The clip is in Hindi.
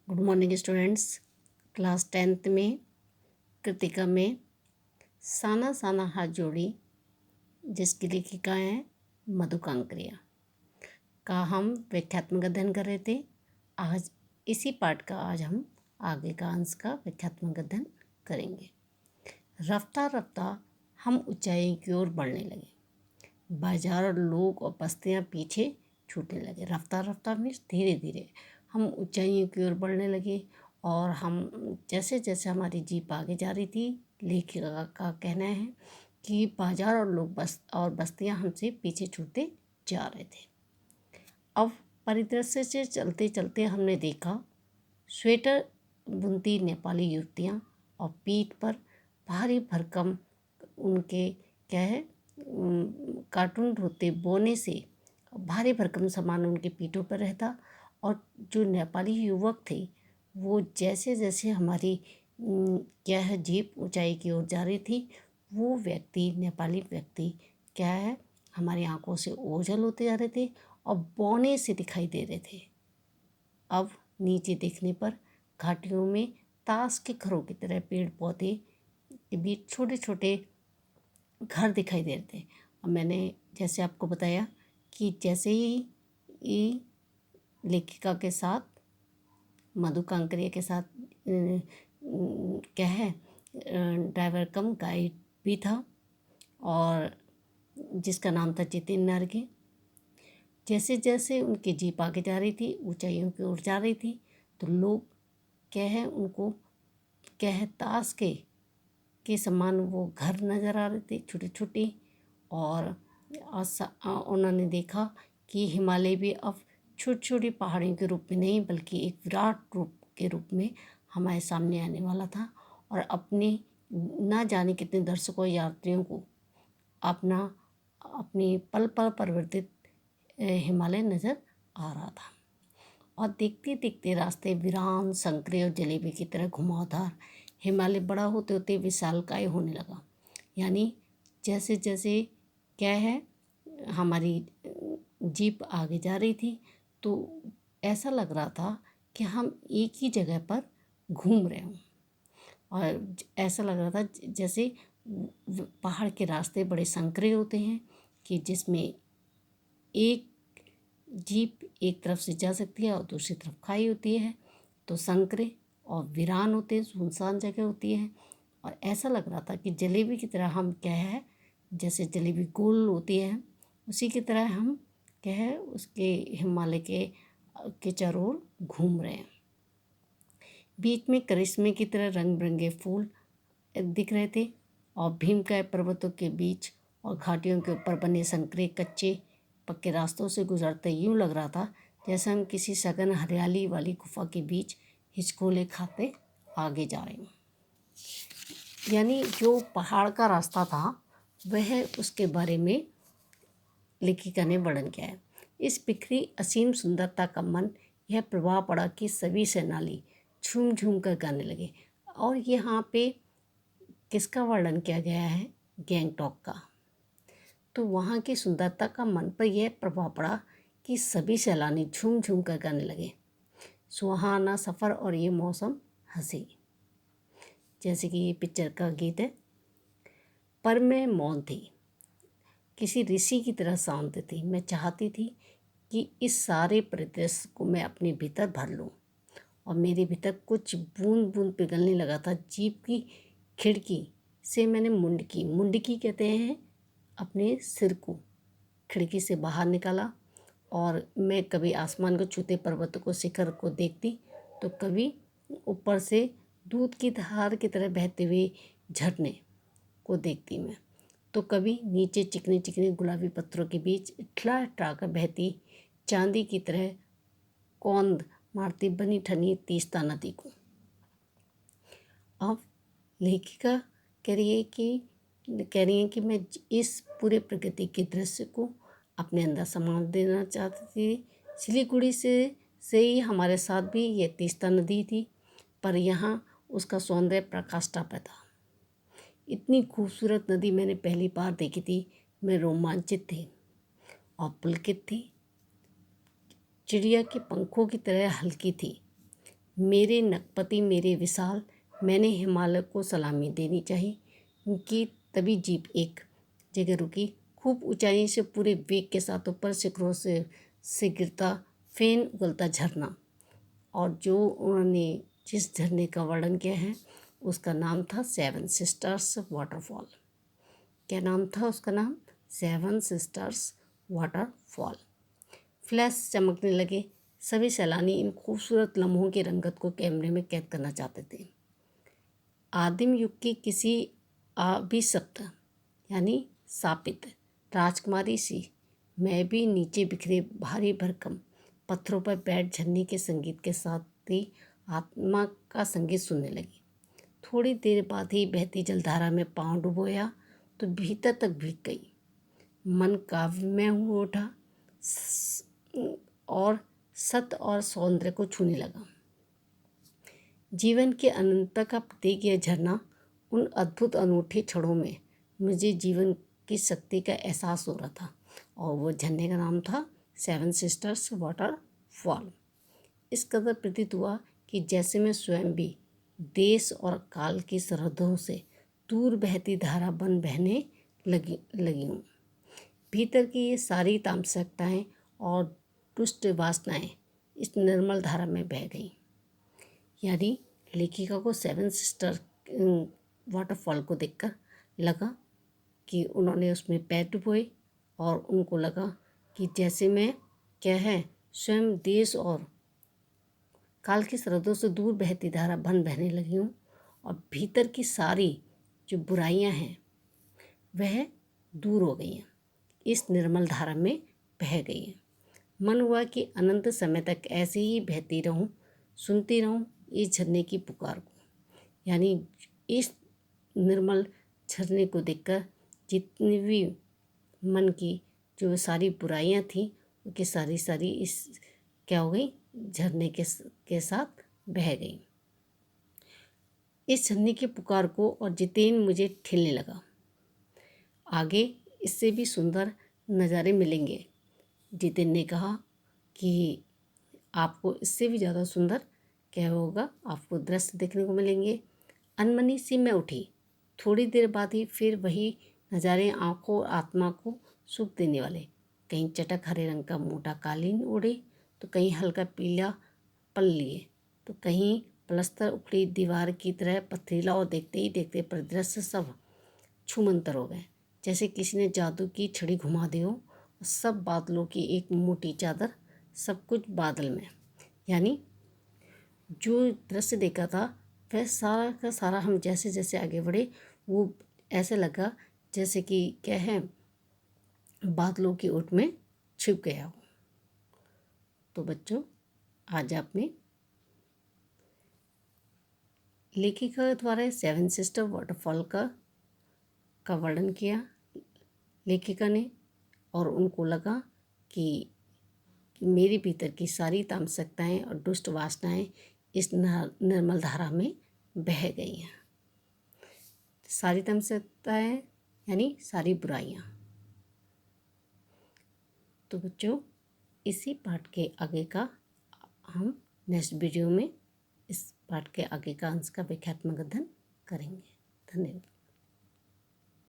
Good morning students. Class 10th में कृतिका में साना साना हाथ जोड़ी जिसकी लेखिका हैं मधु कांकरिया का हम व्याख्यात्मक अध्ययन कर रहे थे। आज इसी पाठ का हम आगे का अंश का व्याख्यात्मक अध्ययन करेंगे। रफ्ता रफ्ता हम ऊंचाई की ओर बढ़ने लगे, बाजार और लोग और बस्तियां पीछे छूटने लगे। रफ्ता रफ्ता मीन्स धीरे धीरे हम ऊंचाइयों की ओर बढ़ने लगे और हम जैसे जैसे हमारी जीप आगे जा रही थी, लेखिका का कहना है कि बाजार और लोग बस्तियां हमसे पीछे छूटते जा रहे थे। अब परिदृश्य से चलते चलते हमने देखा स्वेटर बुनती नेपाली युवतियाँ और पीठ पर भारी भरकम उनके क्या है कार्टून ढोते बोने से भारी भरकम सामान उनके पीठों पर रहता। और जो नेपाली युवक थे वो जैसे जैसे हमारी क्या है जीप ऊंचाई की ओर जा रही थी, वो व्यक्ति नेपाली व्यक्ति क्या है हमारी आंखों से ओझल होते जा रहे थे और बौने से दिखाई दे रहे थे। अब नीचे देखने पर घाटियों में ताश के घरों की तरह पेड़ पौधे के बीच छोटे छोटे घर दिखाई दे रहे थे। और मैंने जैसे आपको बताया कि जैसे ही लेखिका के साथ मधु कांकरिया के साथ क्या है ड्राइवर कम गाइड भी था और जिसका नाम था जितिन नार्गे। जैसे जैसे उनकी जीप आगे जा रही थी, ऊंचाइयों की ओर जा रही थी, तो लोग क्या है उनको क्या है ताश के समान वो घर नज़र आ रहे थे छोटे छोटे। और उन्होंने देखा कि हिमालय भी अब छोटी छोटी पहाड़ियों के रूप में नहीं बल्कि एक विराट रूप के रूप में हमारे सामने आने वाला था और अपने ना जाने कितने दर्शकों यात्रियों को अपनी पल पल परिवर्तित हिमालय नज़र आ रहा था। और देखते देखते रास्ते वीरान संकरे और जलेबी की तरह घुमावदार हिमालय बड़ा होते होते विशालकाय होने लगा। यानी जैसे जैसे क्या है हमारी जीप आगे जा रही थी तो ऐसा लग रहा था कि हम एक ही जगह पर घूम रहे हों। और ऐसा लग रहा था जैसे पहाड़ के रास्ते बड़े संकरे होते हैं कि जिसमें एक जीप एक तरफ से जा सकती है और दूसरी तरफ खाई होती है, तो संकरे और वीरान होते हैं, सुनसान जगह होती है। और ऐसा लग रहा था कि जलेबी की तरह हम क्या है जैसे जलेबी गोल होती है उसी की तरह हम क्या है उसके हिमालय के चारों ओर घूम रहे हैं। बीच में करिश्मे की तरह रंग बिरंगे फूल दिख रहे थे और भीमकाय पर्वतों के बीच और घाटियों के ऊपर बने संकरे कच्चे पक्के रास्तों से गुजरते यूँ लग रहा था जैसे हम किसी सघन हरियाली वाली गुफा के बीच हिचकोले खाते आगे जा रहे हैं। यानी जो पहाड़ का रास्ता था वह उसके बारे में लेखिका ने वर्णन किया है। इस बिखरी असीम सुंदरता का मन यह प्रभाव पड़ा कि सभी सैलानी झूम झूम कर गाने लगे। और यहाँ पे किसका वर्णन किया गया है? गैंगटॉक का। तो वहाँ की सुंदरता का मन पर यह प्रभाव पड़ा कि सभी सैलानी झूम झूम कर गाने लगे, सुहाना सफ़र और ये मौसम हंसी। जैसे कि ये पिक्चर का गीत है। पर मैं मौन थी, किसी ऋषि की तरह शांत थी। मैं चाहती थी कि इस सारे परिदृश्य को मैं अपने भीतर भर लूं और मेरे भीतर कुछ बूंद बूंद पिघलने लगा था। जीप की खिड़की से मैंने मुंडकी कहते हैं अपने सिर को खिड़की से बाहर निकाला और मैं कभी आसमान को छूते पर्वतों को शिखर को देखती तो कभी ऊपर से दूध की धार की तरह बहते हुए झरने को देखती मैं, तो कभी नीचे चिकने चिकने गुलाबी पत्थरों के बीच इठला कर बहती चांदी की तरह कौंद मारती बनी ठनी तीस्ता नदी को। अब लेखिका कह रही है कि मैं इस पूरे प्रकृति के दृश्य को अपने अंदर समा देना चाहती थी। सिलीगुड़ी से ही हमारे साथ भी ये तीस्ता नदी थी, पर यहाँ उसका सौंदर्य प्रकाष्ठा पर था। इतनी खूबसूरत नदी मैंने पहली बार देखी थी। मैं रोमांचित थी और पुलकित थी। चिड़िया के पंखों की तरह हल्की थी। मेरे नखपति मेरे विशाल, मैंने हिमालय को सलामी देनी चाहिए। उनकी तभी जीप एक जगह रुकी। खूब ऊंचाई से पूरे वेग के साथ ऊपर शिखरों से गिरता फेन उगलता झरना, और जो उन्होंने जिस झरने का वर्णन किया है उसका नाम था सेवन सिस्टर्स वाटरफॉल। क्या नाम था उसका? नाम सेवन सिस्टर्स वाटरफॉल। फ्लैश चमकने लगे। सभी सैलानी इन खूबसूरत लम्हों की रंगत को कैमरे में कैद करना चाहते थे। आदिम युग की किसी अभिशप्त यानी शापित राजकुमारी सी मैं भी नीचे बिखरे भारी भरकम पत्थरों पर बैठ झरने के संगीत के साथ ही आत्मा का संगीत सुनने लगी। थोड़ी देर बाद ही बहती जलधारा में पांव डुबोया तो भीतर तक भीग गई। मन काव्यमय हो उठा और सत्य और सौंदर्य को छूने लगा। जीवन के अनंतता का प्रतीक यह झरना, उन अद्भुत अनूठे क्षणों में मुझे जीवन की शक्ति का एहसास हो रहा था, और वो झरने का नाम था सेवन सिस्टर्स वाटरफॉल। इस कदर प्रतीत हुआ कि जैसे मैं स्वयं भी देश और काल की सरहदों से दूर बहती धारा बन बहने लगी हूँ। भीतर की ये सारी तामसिकताएँ और दुष्ट वासनाएँ इस निर्मल धारा में बह गईं। यानी लेखिका को सेवन सिस्टर वाटरफॉल को देखकर लगा कि उन्होंने उसमें पैर डुबोए, और उनको लगा कि जैसे मैं क्या है स्वयं देश और काल की सरहदों से दूर बहती धारा बन बहने लगी हूँ, और भीतर की सारी जो बुराइयाँ हैं वह दूर हो गई हैं, इस निर्मल धारा में बह गई हैं। मन हुआ कि अनंत समय तक ऐसे ही बहती रहूं, सुनती रहूं इस झरने की पुकार को। यानी इस निर्मल झरने को देखकर जितनी भी मन की जो सारी बुराइयां थीं वो सारी इस क्या हो गई, झरने के साथ बह गई। इस झरने की पुकार को और जितेन मुझे ठेलने लगा। आगे इससे भी सुंदर नज़ारे मिलेंगे। जितेन ने कहा कि आपको इससे भी ज़्यादा सुंदर क्या होगा, आपको दृश्य देखने को मिलेंगे। अनमनी सी मैं उठी। थोड़ी देर बाद ही फिर वही नज़ारे आँखों और आत्मा को सुख देने वाले। कहीं चटक हरे रंग का मोटा कालीन ओढ़े तो कहीं हल्का पीला पल लिए तो कहीं प्लस्तर उखड़ी दीवार की तरह पथरीला, और देखते ही देखते परिदृश्य सब छूमंतर हो गए, जैसे किसी ने जादू की छड़ी घुमा दी हो। सब बादलों की एक मोटी चादर, सब कुछ बादल में। यानी जो दृश्य देखा था वह सारा का सारा हम जैसे जैसे आगे बढ़े वो ऐसे लगा जैसे कि क्या है बादलों की ओट में छिप गया हो। तो बच्चों, आज आपने लेखिका द्वारा सेवन सिस्टर वाटरफॉल का वर्णन किया लेखिका ने, और उनको लगा कि मेरे भीतर की सारी तामसिकताएँ और दुष्ट वासनाएँ इस निर्मल धारा में बह गई हैं। सारी तामसिकताएँ यानी सारी बुराइयाँ। तो बच्चों, इसी पाठ के आगे का हम नेक्स्ट वीडियो में इस पाठ के आगे का अंश का व्याख्यात्मक अध्ययन करेंगे। धन्यवाद।